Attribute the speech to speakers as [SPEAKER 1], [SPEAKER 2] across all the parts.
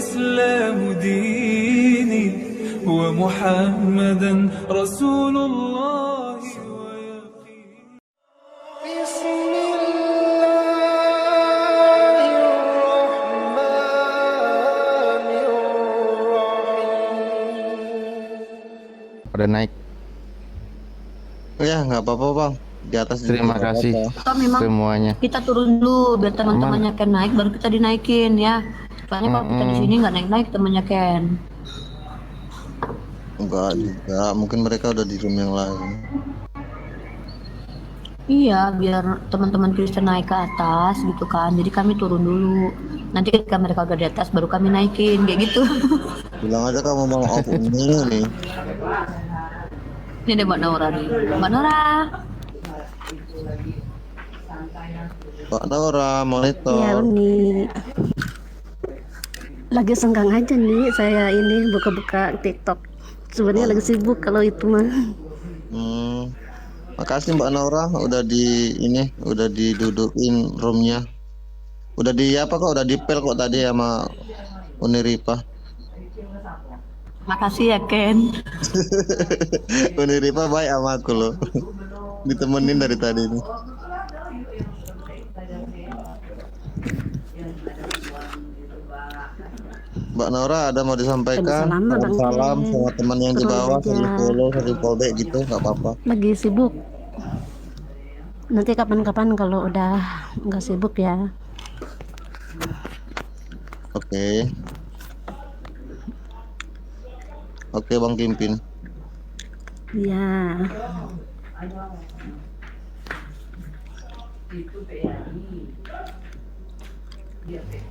[SPEAKER 1] والإسلام ديني ومحمدا رسول الله ويقين. بسم الله الرحمن الرحيم.
[SPEAKER 2] Udah naik.
[SPEAKER 3] Ya nggak apa-apa bang, di atas juga
[SPEAKER 2] Terima
[SPEAKER 3] nggak
[SPEAKER 2] kasih
[SPEAKER 3] apa-apa.
[SPEAKER 4] Atau memang
[SPEAKER 2] semuanya.
[SPEAKER 4] kita turun dulu biar teman-temannya Ken naik baru kita dinaikin ya. Soalnya kalau kita di sini nggak naik-naik temannya Ken.
[SPEAKER 3] Enggak juga, mungkin mereka udah di room yang lain.
[SPEAKER 4] Iya, biar teman-teman Kristen naik ke atas gitu kan. Jadi kami turun dulu. Nanti ketika mereka udah di atas baru kami naikin kayak gitu.
[SPEAKER 3] Bilang aja kamu mau off ini nih.
[SPEAKER 4] Ini ada Mbak Nora nih. Mbak Nora.
[SPEAKER 3] Pak Nora, monitor.
[SPEAKER 5] Iya Uni. Lagi senggang aja nih saya ini buka-buka TikTok. Sebenarnya lagi sibuk kalau itu mah.
[SPEAKER 3] Makasih Mbak Nora udah udah didudukin roomnya. Udah di apa kok udah dipel kok tadi sama Uniripa.
[SPEAKER 4] Makasih ya Ken.
[SPEAKER 3] Uniripa baik sama aku loh. Ditemenin dari tadi nih. Mbak Nora ada mau disampaikan? Salam sama teman yang di bawah, satu follow, satu follow gitu, nggak apa-apa.
[SPEAKER 5] Lagi sibuk. Nanti kapan-kapan kalau udah nggak sibuk ya.
[SPEAKER 3] Oke. Oke Bang Kimpin.
[SPEAKER 5] Iya.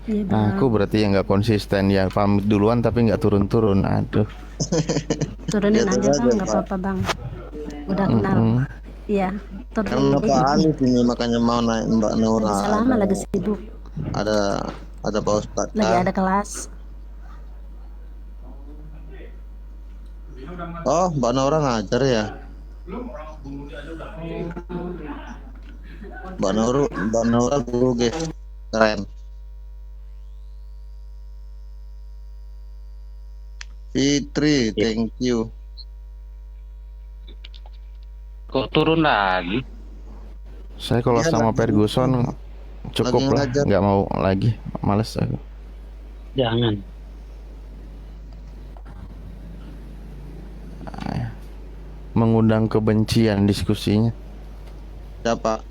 [SPEAKER 5] Iya,
[SPEAKER 2] Aku berarti yang nggak konsisten ya, pamit duluan tapi nggak turun-turun. Aduh.
[SPEAKER 5] turunin
[SPEAKER 3] Biasa
[SPEAKER 5] aja
[SPEAKER 3] aja,
[SPEAKER 5] bang, nggak
[SPEAKER 3] Pak.
[SPEAKER 5] apa-apa bang. Udah kenal. Iya.
[SPEAKER 3] Karena Pak Alif ini makanya mau naik Mbak Nora.
[SPEAKER 5] Selama lagi sibuk.
[SPEAKER 3] Ada Pak Ustadz.
[SPEAKER 5] Lagi ada kelas.
[SPEAKER 3] Oh Mbak Nora ngajar ya. Mbak Nora guru guys, keren. Fitri, thank you.
[SPEAKER 6] Kok turun lagi?
[SPEAKER 2] Saya kalau
[SPEAKER 3] Iya,
[SPEAKER 2] sama
[SPEAKER 3] lagi-
[SPEAKER 2] Ferguson cukup
[SPEAKER 3] lagi
[SPEAKER 2] lah,
[SPEAKER 3] ngajar.
[SPEAKER 2] nggak mau lagi, males aku.
[SPEAKER 6] Jangan.
[SPEAKER 2] Mengundang kebencian diskusinya.
[SPEAKER 3] Siapa?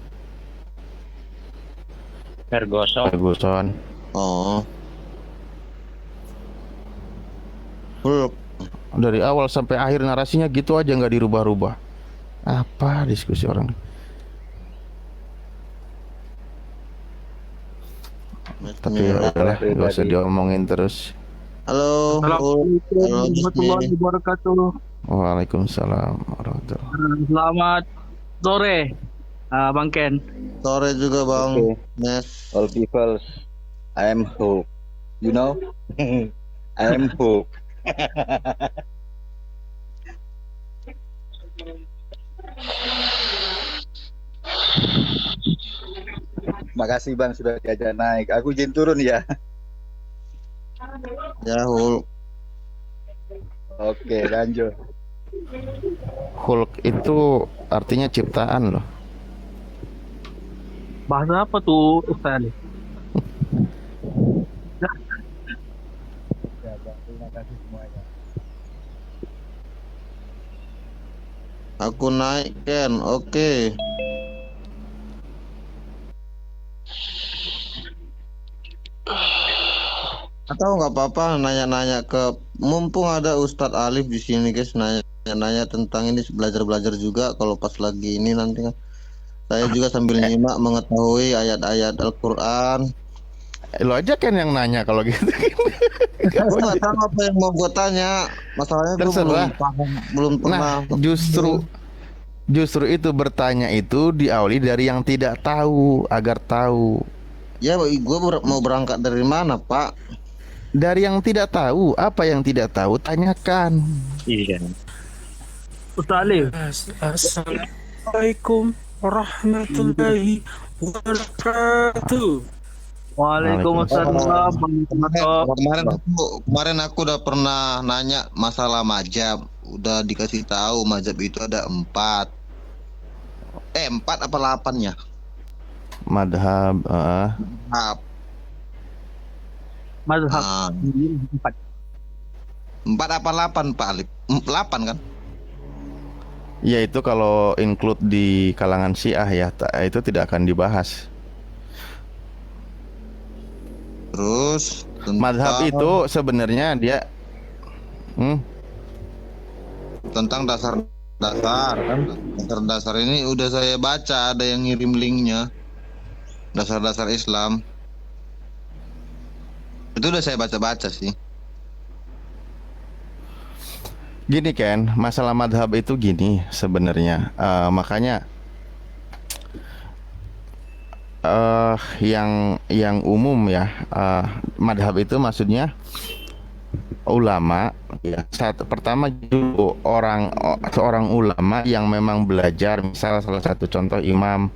[SPEAKER 2] Ferguson.
[SPEAKER 3] Oh. Hulk.
[SPEAKER 2] Dari awal sampai akhir narasinya gitu aja, nggak dirubah-rubah. Apa diskusi orang? Tapi ya udahlah, nggak usah diomongin terus.
[SPEAKER 3] Halo. Hulk. Halo
[SPEAKER 7] Warahmatullahi
[SPEAKER 3] Disney.
[SPEAKER 7] wabarakatuh.
[SPEAKER 2] Waalaikumsalam warahmatullahi.
[SPEAKER 7] Selamat sore, Bang Ken.
[SPEAKER 3] Sore juga Bang
[SPEAKER 8] Okay.
[SPEAKER 3] Nes.
[SPEAKER 8] All people, I am Hope. You know, I am Hope. Makasih Bang sudah diajak naik. Aku izin turun ya.
[SPEAKER 3] Ya Hulk.
[SPEAKER 8] Oke, lanjut.
[SPEAKER 2] Hulk itu artinya ciptaan loh.
[SPEAKER 7] Bahasa apa tuh Ustaz?
[SPEAKER 8] Ya, Bang, terima kasih semuanya.
[SPEAKER 3] Aku naik Ken. Oke. Atau nggak apa-apa nanya-nanya ke mumpung ada Ustadz Alif di sini guys, nanya-nanya tentang ini, belajar-belajar juga kalau pas lagi ini nanti kan. Saya juga sambil nyimak mengetahui ayat-ayat Al-Qur'an.
[SPEAKER 2] Lo aja kan yang nanya kalau gitu.
[SPEAKER 3] Gue nggak tahu apa yang mau gue tanya. Masalahnya gue belum
[SPEAKER 2] Terserah.
[SPEAKER 3] paham, belum pernah.
[SPEAKER 2] Nah, justru itu bertanya itu diawali dari yang tidak tahu agar tahu.
[SPEAKER 3] Ya, gue mau berangkat dari mana, Pak?
[SPEAKER 2] Dari yang tidak tahu, apa yang tidak tahu tanyakan.
[SPEAKER 6] Iya.
[SPEAKER 7] Ustaz Alif.
[SPEAKER 1] Assalamualaikum warahmatullahi wabarakatuh.
[SPEAKER 7] Waalaikumsalam Bang Toto.
[SPEAKER 3] Kemarin aku udah pernah nanya masalah mazhab, udah dikasih tahu mazhab itu ada 4. 4 apa 8 ya?
[SPEAKER 2] Madhab,
[SPEAKER 3] Nah,
[SPEAKER 7] Mazhab
[SPEAKER 3] ah,
[SPEAKER 7] 4.
[SPEAKER 3] 4 apa 8 Pak Alif? 8 kan?
[SPEAKER 2] ya itu kalau include di kalangan Syiah ya, itu tidak akan dibahas.
[SPEAKER 3] Terus
[SPEAKER 2] Madhab
[SPEAKER 3] tentang
[SPEAKER 2] itu sebenarnya dia,
[SPEAKER 3] dasar-dasar kan? Dasar-dasar ini udah saya baca, ada yang ngirim linknya. Dasar-dasar Islam. Itu udah saya baca-baca sih.
[SPEAKER 2] gini Ken, masalah madhab itu gini sebenarnya. Makanya yang umum ya, madhab itu maksudnya ulama ya. Pertama dulu seorang ulama yang memang belajar, misal salah satu contoh imam,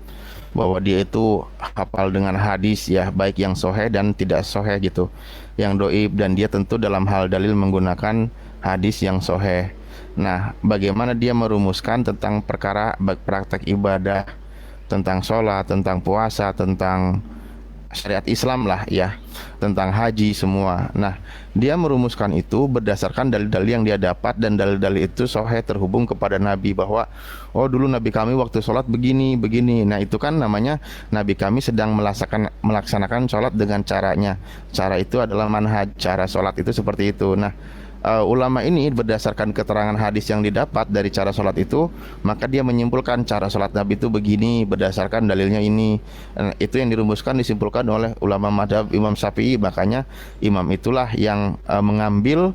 [SPEAKER 2] bahwa dia itu hafal dengan hadis ya, baik yang sahih dan tidak sahih gitu, yang doib, dan dia tentu dalam hal dalil menggunakan hadis yang sahih. Nah, bagaimana dia merumuskan tentang perkara praktek ibadah, tentang sholat, tentang puasa, tentang syariat Islam lah ya, tentang haji semua. Nah, dia merumuskan itu berdasarkan dalil-dalil yang dia dapat, dan dalil-dalil itu sahih terhubung kepada Nabi, bahwa oh dulu Nabi kami waktu sholat begini begini. Nah, itu kan namanya Nabi kami sedang melaksanakan sholat dengan caranya. Cara itu adalah manhaj, cara sholat itu seperti itu. Nah, ulama ini berdasarkan keterangan hadis yang didapat dari cara sholat itu, maka dia menyimpulkan cara sholat Nabi itu begini berdasarkan dalilnya ini. Itu yang dirumuskan, disimpulkan oleh ulama madhab Imam Syafi'i. Makanya imam itulah yang mengambil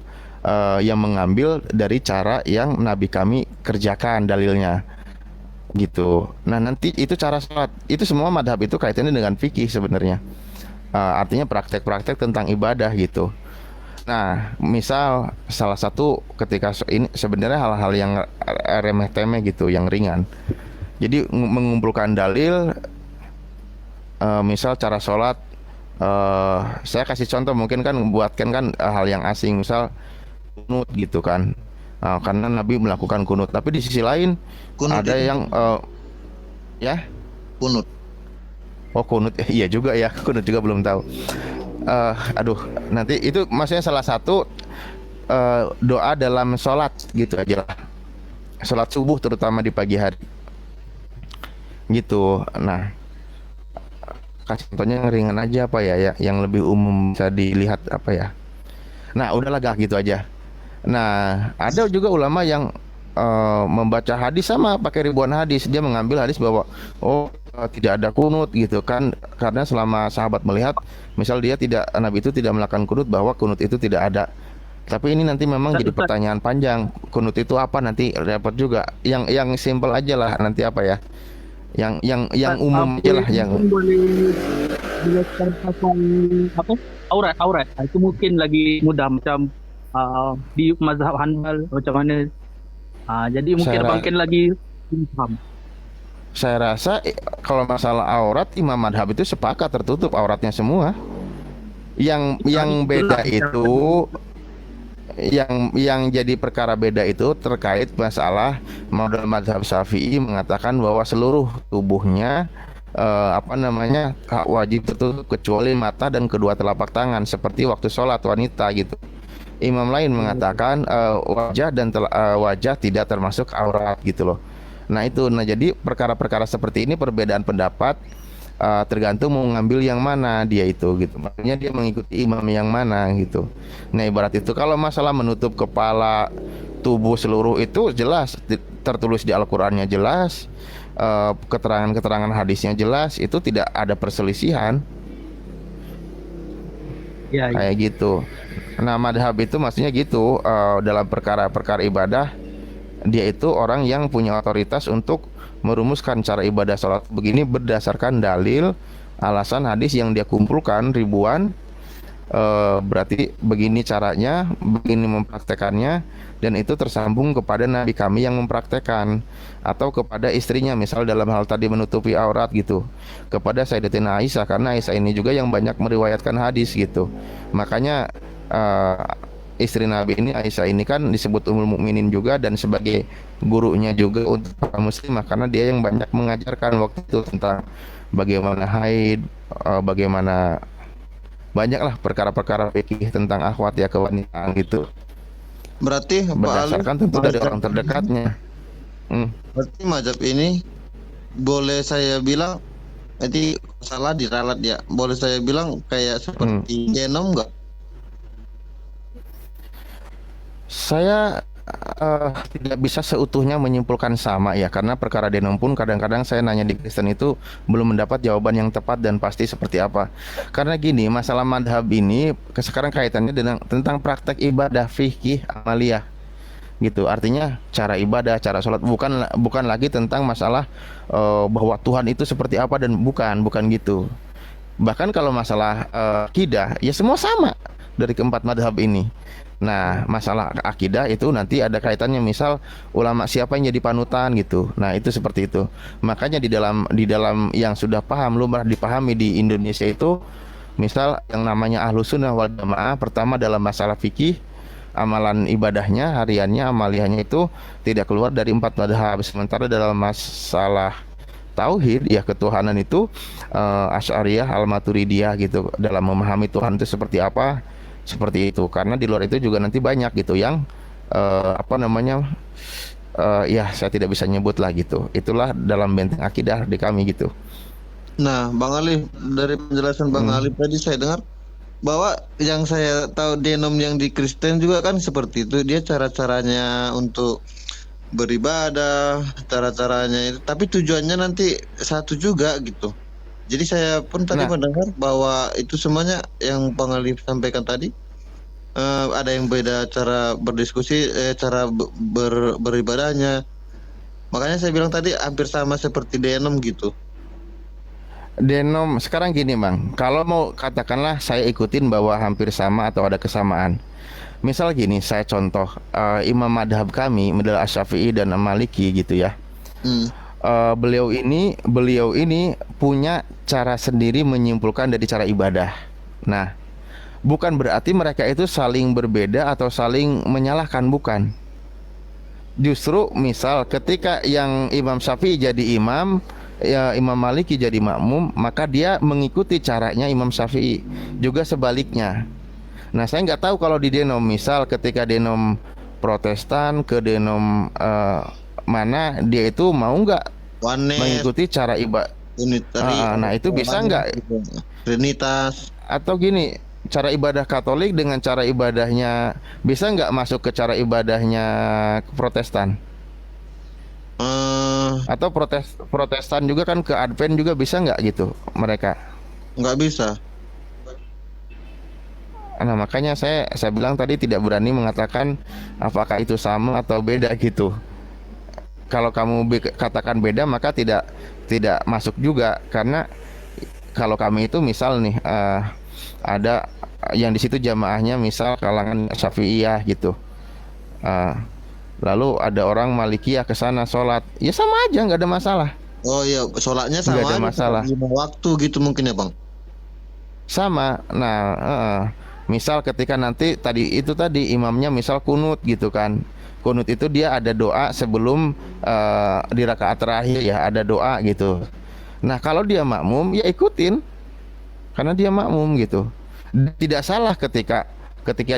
[SPEAKER 2] dari cara yang Nabi kami kerjakan dalilnya gitu. Nah, nanti itu cara sholat, itu semua madhab itu kaitannya dengan fikih sebenarnya. Artinya praktek-praktek tentang ibadah gitu. Nah, misal salah satu ketika ini sebenarnya hal-hal yang remeh-temeh gitu, yang ringan. Jadi mengumpulkan dalil, misal cara sholat, saya kasih contoh, mungkin kan buatkan kan hal yang asing, misal kunut gitu kan. Karena Nabi melakukan kunut, tapi di sisi lain
[SPEAKER 3] Kunut
[SPEAKER 2] ada
[SPEAKER 3] itu
[SPEAKER 2] yang ya,
[SPEAKER 3] kunut.
[SPEAKER 2] oh kunut, iya juga ya, kunut juga belum tahu. Aduh, nanti itu maksudnya salah satu doa dalam sholat gitu aja lah, sholat subuh terutama di pagi hari gitu. Nah, kasih contohnya yang ringan aja apa ya, yang lebih umum bisa dilihat apa ya. Nah, udahlah gak gitu aja. Nah, ada juga ulama yang membaca hadis sama pakai ribuan hadis. Dia mengambil hadis bahwa tidak ada kunut gitu kan, karena selama sahabat melihat, misal Nabi itu tidak melakukan kunut, bahwa kunut itu tidak ada. Tapi ini nanti memang jadi pertanyaan panjang, kunut itu apa, nanti repot juga. Yang simple aja lah nanti apa ya, yang umum aja lah, yang
[SPEAKER 7] boleh dijelaskan tentang apa? Aurat. Itu mungkin lagi mudah, macam di mazhab Hanbal macam mana. Jadi mungkin Bang Ken lagi paham.
[SPEAKER 2] saya rasa kalau masalah aurat, imam madhab itu sepakat tertutup auratnya semua. Yang beda itu, yang jadi perkara beda itu terkait masalah model madhab Syafi'i mengatakan bahwa seluruh tubuhnya wajib tertutup kecuali mata dan kedua telapak tangan, seperti waktu sholat wanita gitu. Imam lain mengatakan wajah tidak termasuk aurat gitu loh. Nah itu, jadi perkara-perkara seperti ini perbedaan pendapat, tergantung mau ngambil yang mana dia itu gitu. Makanya dia mengikuti imam yang mana gitu. Nah ibarat itu, kalau masalah menutup kepala, tubuh seluruh itu jelas tertulis di Al-Qur'annya, jelas keterangan-keterangan hadisnya jelas, itu tidak ada perselisihan. Ya. Kayak gitu. Nah madhab itu maksudnya gitu, dalam perkara-perkara ibadah, dia itu orang yang punya otoritas untuk merumuskan cara ibadah sholat begini berdasarkan dalil, alasan hadis yang dia kumpulkan ribuan, berarti begini caranya, begini mempraktekannya, dan itu tersambung kepada nabi kami yang mempraktekkan, atau kepada istrinya, misal dalam hal tadi menutupi aurat gitu, kepada Sayyidatina Aisyah, karena Aisyah ini juga yang banyak meriwayatkan hadis gitu. Makanya istri Nabi ini, Aisyah ini kan disebut Ummul Mukminin juga, dan sebagai gurunya juga untuk para muslimah, karena dia yang banyak mengajarkan waktu itu tentang bagaimana haid, bagaimana banyaklah perkara-perkara fikih tentang akhwat ya, kewanitaan gitu,
[SPEAKER 3] Berarti Pak Ali,
[SPEAKER 2] berdasarkan tentu dari
[SPEAKER 3] mazhab
[SPEAKER 2] orang terdekatnya.
[SPEAKER 3] berarti mazhab ini boleh saya bilang, nanti salah diralat ya. Boleh saya bilang kayak seperti genom nggak?
[SPEAKER 2] Saya tidak bisa seutuhnya menyimpulkan sama ya, karena perkara denom pun kadang-kadang saya nanya di Kristen itu belum mendapat jawaban yang tepat dan pasti seperti apa. Karena gini, masalah madhab ini sekarang kaitannya dengan tentang praktek ibadah fikih amaliyah gitu. Artinya cara ibadah, cara sholat, bukan lagi tentang masalah bahwa Tuhan itu seperti apa, dan bukan gitu. Bahkan kalau masalah akidah ya semua sama dari keempat madhab ini. Nah, masalah akidah itu nanti ada kaitannya, misal ulama siapa yang jadi panutan gitu. Nah, itu seperti itu. Makanya di dalam yang sudah paham, lumrah dipahami di Indonesia itu, misal yang namanya Ahlus Sunnah wal Jamaah, pertama dalam masalah fikih, amalan ibadahnya, hariannya, amaliyahnya itu tidak keluar dari empat madhab. Sementara dalam masalah tauhid ya, ketuhanan itu Asy'ariyah, Al-Maturidiyah gitu, dalam memahami Tuhan itu seperti apa, seperti itu. Karena di luar itu juga nanti banyak gitu yang ya saya tidak bisa nyebut lah gitu. Itulah dalam benteng akidah di kami gitu.
[SPEAKER 3] Nah, Bang Ali, dari penjelasan Bang Ali tadi saya dengar bahwa yang saya tahu denom yang di Kristen juga kan seperti itu. Dia cara-caranya untuk beribadah, cara-caranya itu, tapi tujuannya nanti satu juga gitu. Jadi saya pun tadi mendengar bahwa itu semuanya yang Bang Ali sampaikan tadi, ada yang beda cara berdiskusi, cara beribadahnya. Makanya saya bilang tadi hampir sama seperti denom gitu.
[SPEAKER 2] Denom sekarang gini Bang, kalau mau katakanlah saya ikutin bahwa hampir sama atau ada kesamaan. Misal gini, saya contoh imam madhab kami adalah Asy-Syafi'i dan Maliki gitu ya. Beliau ini punya cara sendiri menyimpulkan dari cara ibadah. Nah, bukan berarti mereka itu saling berbeda atau saling menyalahkan, bukan. Justru misal ketika yang Imam Syafi'i jadi imam, ya Imam Maliki jadi makmum, maka dia mengikuti caranya Imam Syafi'i. Juga sebaliknya. Nah, saya nggak tahu kalau di denom, misal ketika denom Protestan ke denom mana, dia itu mau nggak mengikuti cara ibadah. Nah, itu bisa nggak?
[SPEAKER 3] Trinitas.
[SPEAKER 2] Atau gini, cara ibadah Katolik dengan cara ibadahnya bisa nggak masuk ke cara ibadahnya Protestan? Atau Protestan juga kan ke Advent juga bisa nggak gitu mereka?
[SPEAKER 3] Nggak bisa.
[SPEAKER 2] Nah, makanya saya bilang tadi tidak berani mengatakan apakah itu sama atau beda gitu. Kalau kamu katakan beda, maka tidak masuk juga, karena kalau kami itu misal nih ada yang di situ jamaahnya misal kalangan Syafi'iyah gitu, lalu ada orang Malikiyah ke sana sholat, ya sama aja, nggak ada masalah.
[SPEAKER 3] Oh iya, sholatnya sama
[SPEAKER 2] nggak ada
[SPEAKER 3] aja,
[SPEAKER 2] masalah.
[SPEAKER 3] Waktu gitu mungkin ya Bang.
[SPEAKER 2] Sama. Nah, misal ketika nanti tadi imamnya misal kunut gitu kan. Kunut itu dia ada doa sebelum di rakaat terakhir ya, ada doa gitu. Nah, kalau dia makmum ya ikutin, karena dia makmum gitu. Tidak salah ketika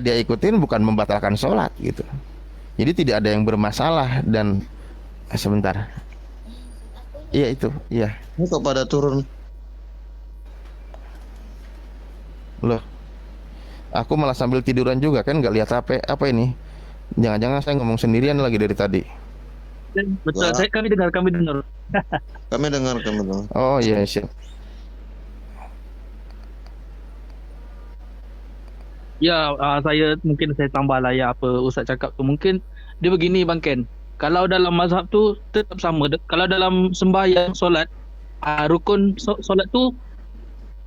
[SPEAKER 2] dia ikutin, bukan membatalkan sholat gitu. Jadi tidak ada yang bermasalah. Dan sebentar. Iya itu, iya.
[SPEAKER 3] Ini kok pada turun.
[SPEAKER 2] Loh, aku malah sambil tiduran juga kan, nggak lihat HP. Apa ini? Jangan-jangan saya ngomong sendirian lagi dari tadi.
[SPEAKER 7] Betul, kami dengar.
[SPEAKER 3] Kami dengar.
[SPEAKER 2] Oh iya, siap.
[SPEAKER 7] Ya, saya tambah lah ya apa Ustaz cakap tu. Mungkin dia begini Bang Ken. Kalau dalam mazhab tu tetap sama. Kalau dalam sembahyang solat, rukun solat tu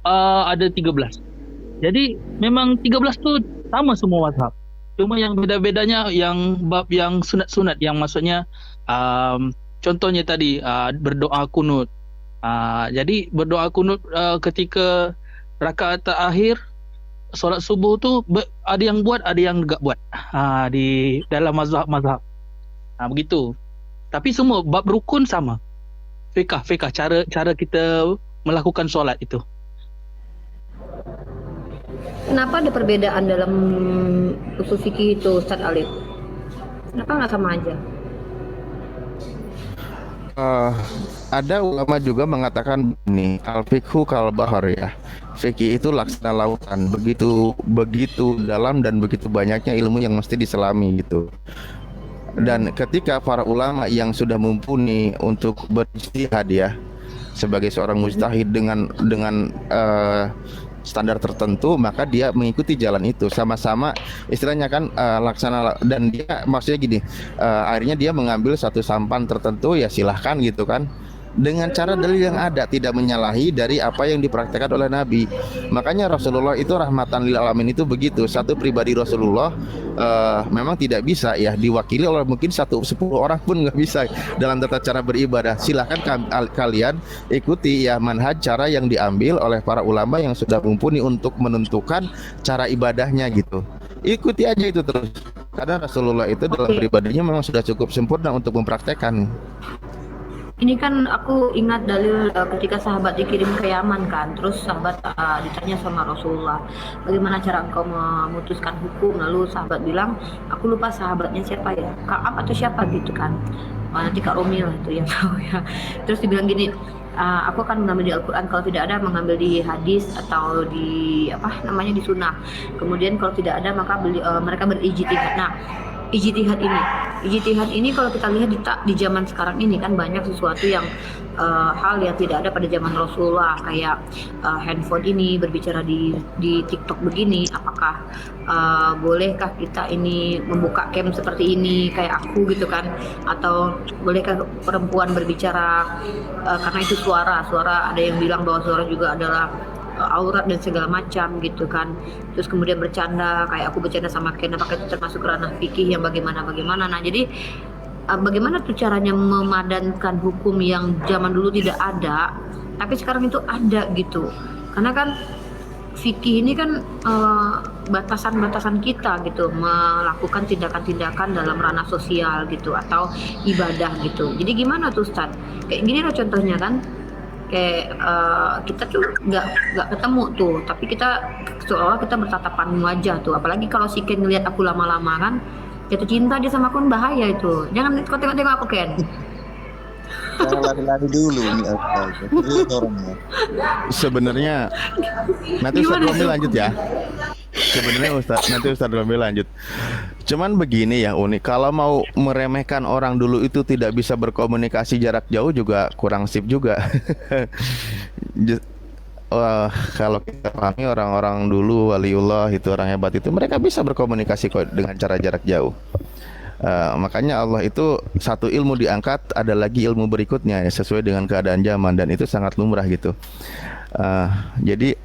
[SPEAKER 7] ada 13. Jadi memang 13 tuh sama semua mazhab. Cuma yang beda-bedanya yang bab yang sunat-sunat, yang maksudnya contohnya tadi berdoa kunut. Jadi berdoa kunut ketika rakaat terakhir solat subuh tuh ada yang buat, ada yang enggak buat. Di dalam mazhab-mazhab. Begitu. Tapi semua bab rukun sama. Fiqh cara kita melakukan solat itu.
[SPEAKER 4] Kenapa ada perbedaan dalam usul fikih itu, Ustaz Alif? Kenapa nggak sama aja?
[SPEAKER 2] Ada ulama juga mengatakan ini al-fiqhu kal bahar ya. Fikih itu laksana lautan, begitu dalam dan begitu banyaknya ilmu yang mesti diselami gitu. Dan ketika para ulama yang sudah mumpuni untuk berijtihad ya, sebagai seorang mujtahid dengan standar tertentu, maka dia mengikuti jalan itu sama-sama istilahnya kan laksana, dan dia maksudnya gini, akhirnya dia mengambil satu sampan tertentu ya silahkan gitu kan, dengan cara dalil yang ada, tidak menyalahi dari apa yang dipraktekkan oleh Nabi. Makanya Rasulullah itu rahmatan lil alamin itu begitu. Satu pribadi Rasulullah memang tidak bisa ya diwakili oleh mungkin 10 orang pun nggak bisa dalam tata cara beribadah. Silahkan kalian ikuti ya manhaj cara yang diambil oleh para ulama yang sudah mumpuni untuk menentukan cara ibadahnya gitu. Ikuti aja itu terus. Karena Rasulullah itu dalam pribadinya memang sudah cukup sempurna untuk mempraktekkan.
[SPEAKER 4] Ini kan aku ingat dalil ketika sahabat dikirim ke Yaman kan, terus sahabat ditanya sama Rasulullah, bagaimana cara engkau memutuskan hukum? Lalu sahabat bilang, aku lupa sahabatnya siapa ya, Ka'ab atau siapa gitu kan, nanti Kak Romi lah itu yang tahu ya. Terus dibilang gini, aku akan mengambil di Al-Quran, kalau tidak ada mengambil di hadis atau di di sunnah. Kemudian kalau tidak ada maka mereka berijtihad. Nah, ijtihad ini kalau kita lihat di zaman sekarang ini kan banyak sesuatu yang hal yang tidak ada pada zaman Rasulullah, kayak handphone ini berbicara di TikTok begini, apakah bolehkah kita ini membuka cam seperti ini kayak aku gitu kan, atau bolehkah perempuan berbicara karena itu suara ada yang bilang bahwa suara juga adalah aurat dan segala macam gitu kan. Terus kemudian bercanda, kayak aku bercanda sama Ken, apakah itu termasuk ranah fikih yang bagaimana. Nah jadi bagaimana tuh caranya memadankan hukum yang zaman dulu tidak ada tapi sekarang itu ada gitu. Karena kan fikih ini kan batasan-batasan kita gitu, melakukan tindakan-tindakan dalam ranah sosial gitu atau ibadah gitu. Jadi gimana tuh Ustaz? Kayak gini lah contohnya kan, kayak kita tuh nggak ketemu tuh, tapi kita seolah kita bertatapan wajah tuh. Apalagi kalau si Ken ngeliat aku lama-lama kan jatuh cinta dia sama aku, kan bahaya itu. Jangan kau tengok-tengok aku Ken.
[SPEAKER 8] Jangan lari-lari dulu nih orangnya.
[SPEAKER 2] Sebenarnya nanti Ustaz Romi lanjut ya. Nanti Ustaz Romi lanjut. Cuman begini ya unik, kalau mau meremehkan orang dulu itu tidak bisa berkomunikasi jarak jauh juga kurang sip juga. Kalau kita pahami orang-orang dulu waliullah itu orang hebat itu mereka bisa berkomunikasi kok dengan cara jarak jauh. Makanya Allah itu satu ilmu diangkat, ada lagi ilmu berikutnya ya, sesuai dengan keadaan zaman, dan itu sangat lumrah gitu. Jadi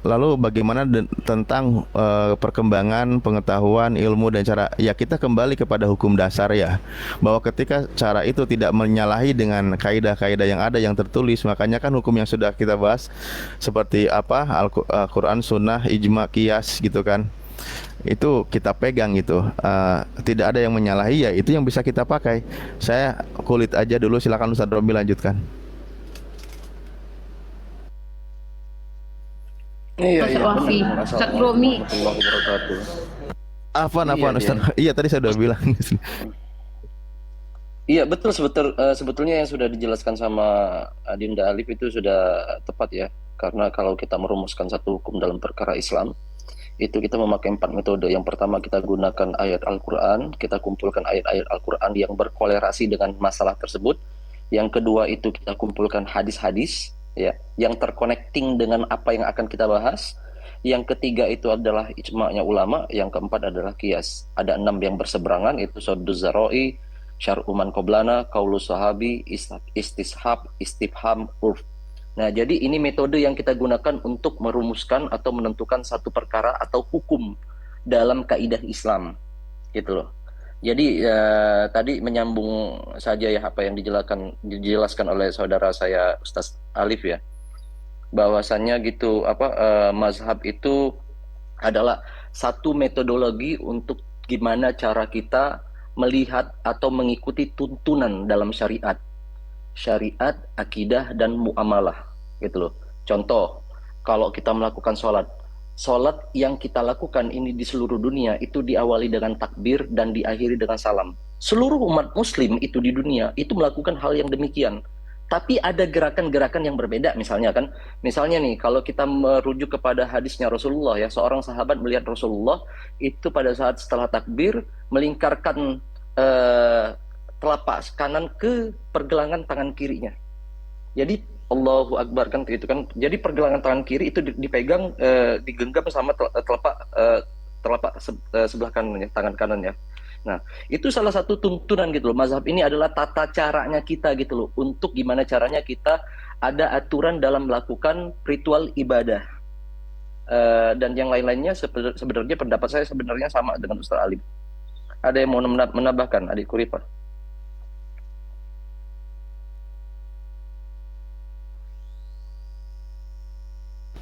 [SPEAKER 2] lalu bagaimana tentang perkembangan pengetahuan ilmu dan cara ya, kita kembali kepada hukum dasar ya, bahwa ketika cara itu tidak menyalahi dengan kaidah-kaidah yang ada yang tertulis, makanya kan hukum yang sudah kita bahas seperti Al-Quran, Sunnah, Ijma, Qiyas gitu kan, itu kita pegang gitu. Tidak ada yang menyalahi ya, itu yang bisa kita pakai. Saya kulit aja dulu, silakan Ustaz Romi lanjutkan.
[SPEAKER 9] Iya,
[SPEAKER 4] Ustaz Romi.
[SPEAKER 2] Afwan Ustaz. Iya tadi saya udah bilang.
[SPEAKER 9] Iya betul, sebetulnya yang sudah dijelaskan sama Adinda Alif itu sudah tepat ya. Karena kalau kita merumuskan satu hukum dalam perkara Islam, itu kita memakai 4 metode. Yang pertama kita gunakan ayat Al-Quran, kita kumpulkan ayat-ayat Al-Quran yang berkolerasi dengan masalah tersebut. Yang kedua itu kita kumpulkan hadis-hadis ya, yang terconnecting dengan apa yang akan kita bahas. Yang ketiga itu adalah ijma'nya ulama. Yang keempat adalah qiyas. Ada 6 yang berseberangan, itu sadduz zara'i, syar'u man qablana, qaulu sahabi, istishab, istifham, urf. Nah, jadi ini metode yang kita gunakan untuk merumuskan atau menentukan satu perkara atau hukum dalam kaidah Islam, gitu loh. Jadi tadi menyambung saja ya apa yang dijelaskan oleh saudara saya Ustaz Alif ya, bahwasannya gitu mazhab itu adalah satu metodologi untuk gimana cara kita melihat atau mengikuti tuntunan dalam syariat, akidah dan muamalah, gitu loh. Contoh, kalau kita melakukan sholat yang kita lakukan ini di seluruh dunia itu diawali dengan takbir dan diakhiri dengan salam. Seluruh umat muslim itu di dunia itu melakukan hal yang demikian. Tapi ada gerakan-gerakan yang berbeda, misalnya nih kalau kita merujuk kepada hadisnya Rasulullah ya, seorang sahabat melihat Rasulullah itu pada saat setelah takbir melingkarkan telapak kanan ke pergelangan tangan kirinya. Jadi Allahu Akbar kan gitu kan. Jadi pergelangan tangan kiri itu dipegang digenggam sama telapak sebelah kanan ya, tangan kanan ya. Nah, itu salah satu tuntunan gitu loh. Mazhab ini adalah tata caranya kita gitu loh, untuk gimana caranya kita ada aturan dalam melakukan ritual ibadah. Dan yang lain-lainnya sebenarnya pendapat saya sebenarnya sama dengan Ustaz Alim. Ada yang mau menambahkan, Adik Kuripa?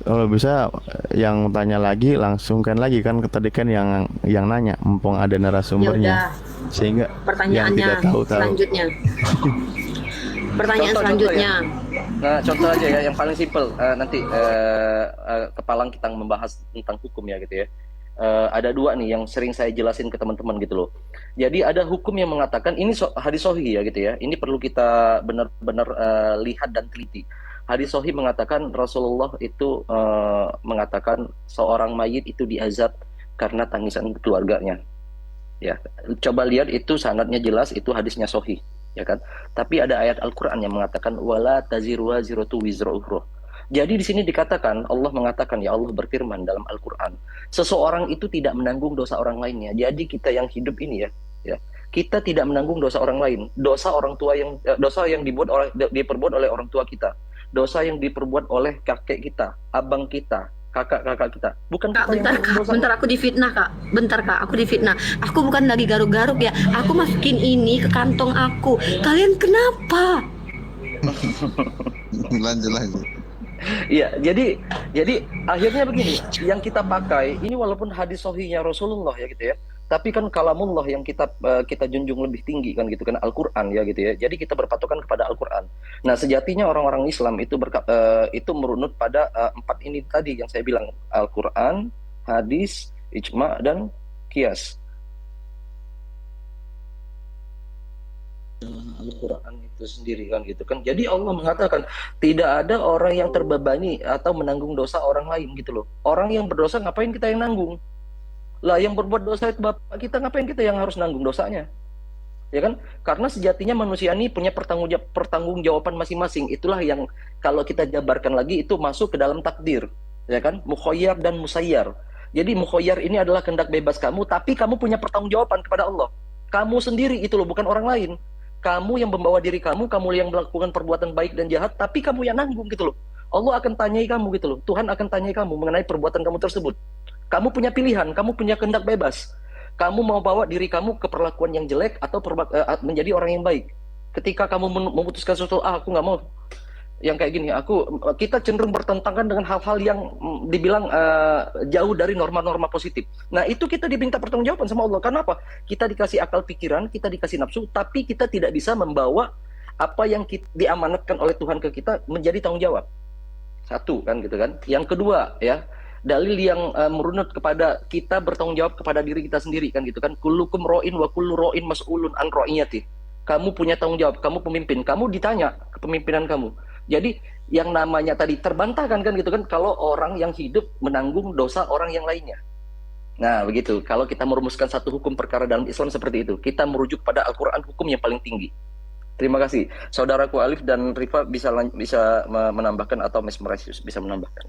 [SPEAKER 2] Kalau bisa yang tanya lagi langsungkan lagi kan, tadi kan yang nanya, mumpung ada narasumbernya. Sehingga yang tidak tahu
[SPEAKER 4] selanjutnya. Pertanyaan selanjutnya.
[SPEAKER 9] Nah, contoh aja ya yang paling simpel, nanti kepalang kita membahas tentang hukum ya gitu ya. Ada dua nih yang sering saya jelasin ke teman-teman gitu loh. Jadi ada hukum yang mengatakan ini hadis sahih ya gitu ya. Ini perlu kita benar-benar lihat dan teliti. Hadis sahih mengatakan Rasulullah itu mengatakan seorang mayit itu diazab karena tangisan keluarganya. Ya, coba lihat itu sanadnya jelas, itu hadisnya sahih, ya kan? Tapi ada ayat Al-Qur'an yang mengatakan wala taziru waziratu wizra ukhra. Jadi di sini dikatakan, Allah mengatakan, ya Allah berfirman dalam Al-Qur'an, seseorang itu tidak menanggung dosa orang lainnya. Jadi kita yang hidup ini ya, kita tidak menanggung dosa orang lain. Dosa yang diperbuat oleh orang tua kita. Dosa yang diperbuat oleh kakek kita, abang kita, kakak-kakak kita. Bukan
[SPEAKER 4] Kak,
[SPEAKER 9] kita
[SPEAKER 4] bentar aku difitnah Kak. Bentar Kak, aku difitnah. Aku bukan lagi garuk-garuk ya. Aku masukin ini ke kantong aku. Kalian kenapa?
[SPEAKER 3] Lanjut.
[SPEAKER 9] Iya, jadi akhirnya begini, yang kita pakai ini walaupun hadis sahihnya Rasulullah ya gitu ya, tapi kan kalamullah yang kita junjung lebih tinggi kan gitu kan, Al-Qur'an ya gitu ya. Jadi kita berpatokan kepada Al-Qur'an. Nah, sejatinya orang-orang Islam itu merunut pada 4 ini tadi yang saya bilang, Al-Qur'an, hadis, ijma dan qiyas. Al-Quran itu sendiri kan gitu kan. Jadi Allah mengatakan tidak ada orang yang terbebani atau menanggung dosa orang lain gitu loh. Orang yang berdosa ngapain kita yang nanggung? Lah yang berbuat dosa itu bapak kita, ngapain kita yang harus nanggung dosanya? Ya kan? Karena sejatinya manusia ini punya pertanggungjawaban masing-masing. Itulah yang kalau kita jabarkan lagi itu masuk ke dalam takdir, ya kan? Mukhayyar dan musayyar. Jadi mukhayyar ini adalah kehendak bebas kamu, tapi kamu punya pertanggungjawaban kepada Allah. Kamu sendiri itu loh, bukan orang lain. Kamu yang membawa diri kamu yang melakukan perbuatan baik dan jahat, tapi kamu yang nanggung gitu loh. Allah akan tanyai kamu gitu loh. Tuhan akan tanyai kamu mengenai perbuatan kamu tersebut. Kamu punya pilihan, kamu punya kehendak bebas. Kamu mau bawa diri kamu ke perlakuan yang jelek atau menjadi orang yang baik. Ketika kamu memutuskan sesuatu, aku nggak mau yang kayak gini, kita cenderung bertentangan dengan hal-hal yang dibilang jauh dari norma-norma positif. Nah, itu kita diminta pertanggungjawaban sama Allah. Karena apa? Kita dikasih akal pikiran, kita dikasih nafsu, tapi kita tidak bisa membawa apa yang diamanatkan oleh Tuhan ke kita menjadi tanggung jawab. Satu kan gitu kan. Yang kedua ya, dalil yang merunut kepada kita bertanggung jawab kepada diri kita sendiri kan gitu kan. Kullukum ra'in wa kullu ra'in mas'ulun an ra'iyati. Kamu punya tanggung jawab, kamu pemimpin, kamu ditanya kepemimpinan kamu. Jadi yang namanya tadi terbantahkan kan gitu kan, kalau orang yang hidup menanggung dosa orang yang lainnya. Nah begitu, kalau kita merumuskan satu hukum perkara dalam Islam seperti itu, kita merujuk pada Al-Quran, hukum yang paling tinggi. Terima kasih. Saudaraku Alif dan Rifa bisa menambahkan atau Miss Merasius bisa menambahkan.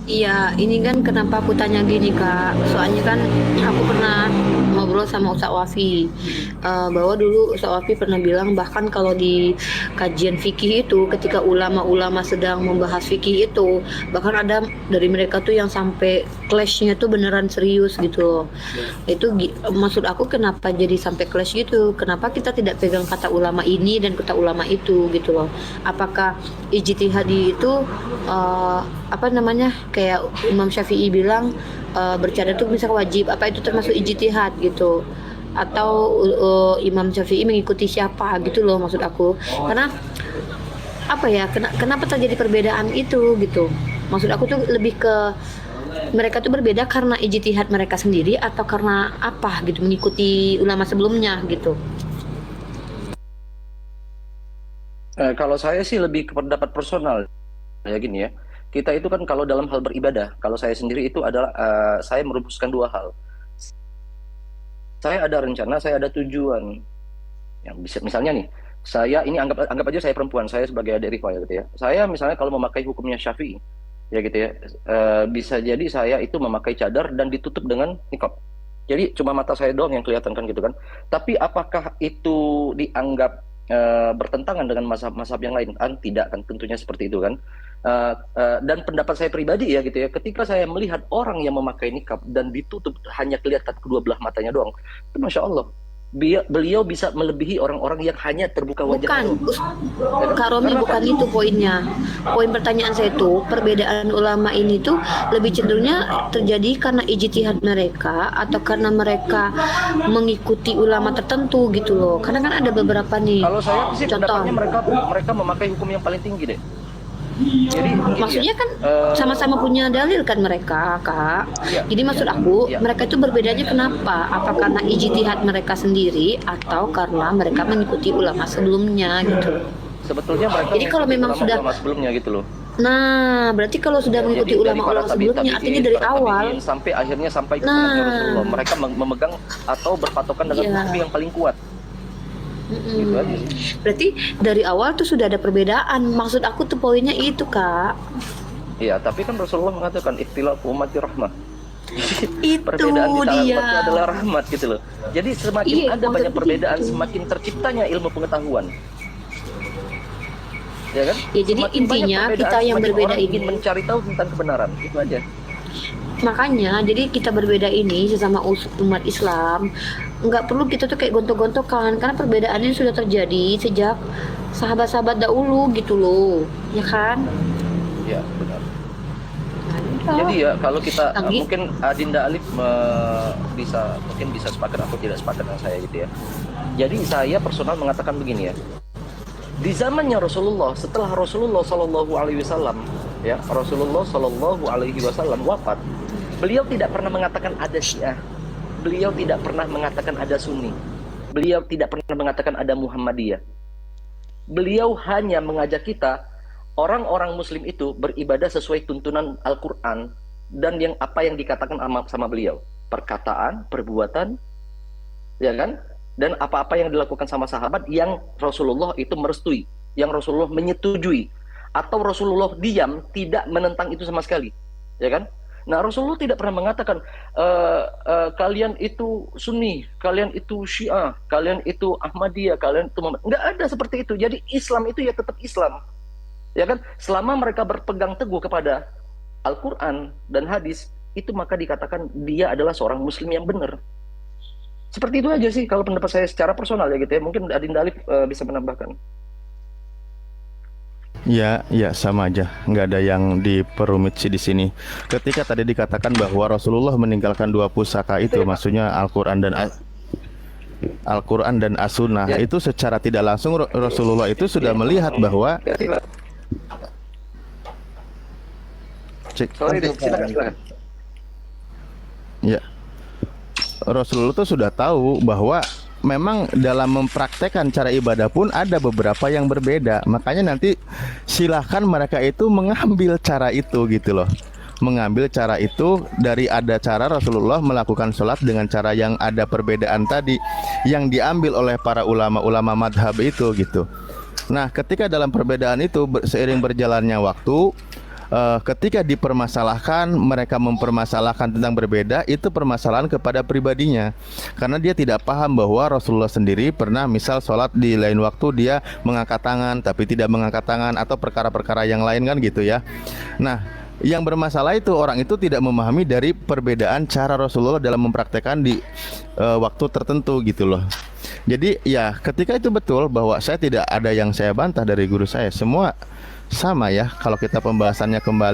[SPEAKER 4] Iya, ini kan kenapa aku tanya gini Kak. Soalnya kan aku pernah ngobrol sama Ustaz Wafi, bahwa dulu Ustaz Wafi pernah bilang bahkan kalau di kajian fikih itu ketika ulama-ulama sedang membahas fikih itu, bahkan ada dari mereka tuh yang sampai clash-nya tuh beneran serius gitu loh. Itu maksud aku kenapa jadi sampai clash gitu? Kenapa kita tidak pegang kata ulama ini dan kata ulama itu gitu loh? Apakah ijtihadi itu apa namanya, kayak Imam Syafi'i bilang bercadar itu bisa wajib, apa itu termasuk ijtihad gitu, atau Imam Syafi'i mengikuti siapa gitu loh maksud aku. Karena apa ya, kenapa terjadi perbedaan itu gitu, maksud aku tuh lebih ke mereka tuh berbeda karena ijtihad mereka sendiri atau karena apa gitu, mengikuti ulama sebelumnya gitu.
[SPEAKER 9] Kalau saya sih lebih ke pendapat personal ya, gini ya. Kita itu kan kalau dalam hal beribadah, kalau saya sendiri itu adalah saya merumuskan dua hal. Saya ada rencana, saya ada tujuan. Yang bisa misalnya nih, saya ini anggap aja saya perempuan, saya sebagai adik Rifa ya gitu ya. Saya misalnya kalau memakai hukumnya Syafi'i ya gitu ya, bisa jadi saya itu memakai cadar dan ditutup dengan niqab. Jadi cuma mata saya doang yang kelihatan kan gitu kan. Tapi apakah itu dianggap bertentangan dengan mazhab-mazhab yang lain? Tidak kan, tentunya seperti itu kan. Dan pendapat saya pribadi ya gitu ya, ketika saya melihat orang yang memakai nikab dan ditutup hanya kelihatan kedua belah matanya doang, itu masya Allah, beliau bisa melebihi orang-orang yang hanya terbuka wajahnya.
[SPEAKER 4] Bukan, Kak Romi, bukan itu poinnya. Poin pertanyaan saya itu, perbedaan ulama ini tuh lebih cenderungnya terjadi karena ijtihad mereka atau karena mereka mengikuti ulama tertentu gitu loh. Karena kan ada beberapa nih.
[SPEAKER 9] Kalau saya sih
[SPEAKER 4] contoh,
[SPEAKER 9] pendapatnya mereka memakai hukum yang paling tinggi deh. Jadi
[SPEAKER 4] maksudnya kan sama-sama punya dalil kan mereka, Kak.
[SPEAKER 9] Iya,
[SPEAKER 4] Jadi maksud aku,
[SPEAKER 9] iya.
[SPEAKER 4] mereka itu berbedanya kenapa? Apa karena ijtihad mereka sendiri atau karena mereka mengikuti ulama sebelumnya gitu?
[SPEAKER 9] Sebetulnya mereka
[SPEAKER 4] Jadi kalau memang sudah
[SPEAKER 9] sebelumnya gitu loh.
[SPEAKER 4] Nah, berarti kalau sudah mengikuti ulama-ulama sebelumnya, artinya dari awal
[SPEAKER 9] sampai akhirnya sampai ke Rasulullah, mereka memegang atau berpatokan dengan bukti yang paling kuat. Gitu aja sih.
[SPEAKER 4] Berarti dari awal tuh sudah ada perbedaan. Maksud aku tuh poinnya itu, Kak.
[SPEAKER 9] Iya, tapi kan Rasulullah mengatakan ikhtilafu ummati rahmah.
[SPEAKER 4] Itu
[SPEAKER 9] perbedaan di kalangan
[SPEAKER 4] dia.
[SPEAKER 9] umatnya adalah rahmat gitu loh. Jadi semakin ada banyak perbedaan, semakin terciptanya ilmu pengetahuan. Ya kan?
[SPEAKER 4] Ya, jadi
[SPEAKER 9] Semakin
[SPEAKER 4] intinya
[SPEAKER 9] banyak
[SPEAKER 4] kita yang
[SPEAKER 9] semakin
[SPEAKER 4] berbeda
[SPEAKER 9] orang
[SPEAKER 4] ini
[SPEAKER 9] ingin mencari tahu tentang kebenaran, itu aja.
[SPEAKER 4] Makanya, jadi kita berbeda ini sesama umat Islam, nggak perlu kita tuh kayak gontok-gontokan, karena perbedaannya sudah terjadi sejak sahabat-sahabat dahulu gitu loh, ya kan?
[SPEAKER 9] Ya, benar. Jadi ya kalau kita mungkin Adinda Alif mungkin bisa sepakat atau tidak sepakat dengan saya gitu ya. Jadi saya personal mengatakan begini ya. Di zamannya Rasulullah, setelah Rasulullah Shallallahu Alaihi Wasallam, ya Rasulullah Shallallahu Alaihi Wasallam wafat, beliau tidak pernah mengatakan ada Syiah, beliau tidak pernah mengatakan ada Sunni, beliau tidak pernah mengatakan ada Muhammadiyah. Beliau hanya mengajak kita orang-orang Muslim itu beribadah sesuai tuntunan Al-Quran dan apa yang dikatakan sama beliau, perkataan, perbuatan, ya kan? Dan apa-apa yang dilakukan sama sahabat yang Rasulullah itu merestui, yang Rasulullah menyetujui, atau Rasulullah diam tidak menentang itu sama sekali, ya kan? Nah, Rasulullah tidak pernah mengatakan kalian itu Sunni, kalian itu Syiah, kalian itu Ahmadiyah, kalian itu Muhammad. Nggak ada seperti itu. Jadi Islam itu ya tetap Islam, ya kan? Selama mereka berpegang teguh kepada Al-Quran dan hadis, itu maka dikatakan dia adalah seorang Muslim yang benar. Seperti itu aja sih kalau pendapat saya secara personal ya gitu ya. Mungkin Adinda Alif bisa menambahkan.
[SPEAKER 2] Ya, ya sama aja, nggak ada yang diperumit sih di sini. Ketika tadi dikatakan bahwa Rasulullah meninggalkan dua pusaka itu, maksudnya Al-Quran dan As-Sunnah, itu secara tidak langsung Rasulullah itu sudah melihat bahwa
[SPEAKER 9] silakan.
[SPEAKER 2] Ya, Rasulullah itu sudah tahu bahwa memang dalam mempraktekkan cara ibadah pun ada beberapa yang berbeda. Makanya nanti silahkan mereka itu mengambil cara itu gitu loh. Mengambil cara itu dari ada cara Rasulullah melakukan sholat dengan cara yang ada perbedaan tadi yang diambil oleh para ulama-ulama madhab itu gitu. Nah, ketika dalam perbedaan itu seiring berjalannya waktu, ketika dipermasalahkan, mereka mempermasalahkan tentang berbeda, itu permasalahan kepada pribadinya, karena dia tidak paham bahwa Rasulullah sendiri pernah misal sholat di lain waktu dia mengangkat tangan tapi tidak mengangkat tangan, atau perkara-perkara yang lain kan gitu ya. Nah, yang bermasalah itu orang itu tidak memahami dari perbedaan cara Rasulullah dalam mempraktekkan di waktu tertentu gitu loh. Jadi ya ketika itu betul bahwa saya tidak ada yang saya bantah dari guru saya, semua sama ya. Kalau kita pembahasannya kembali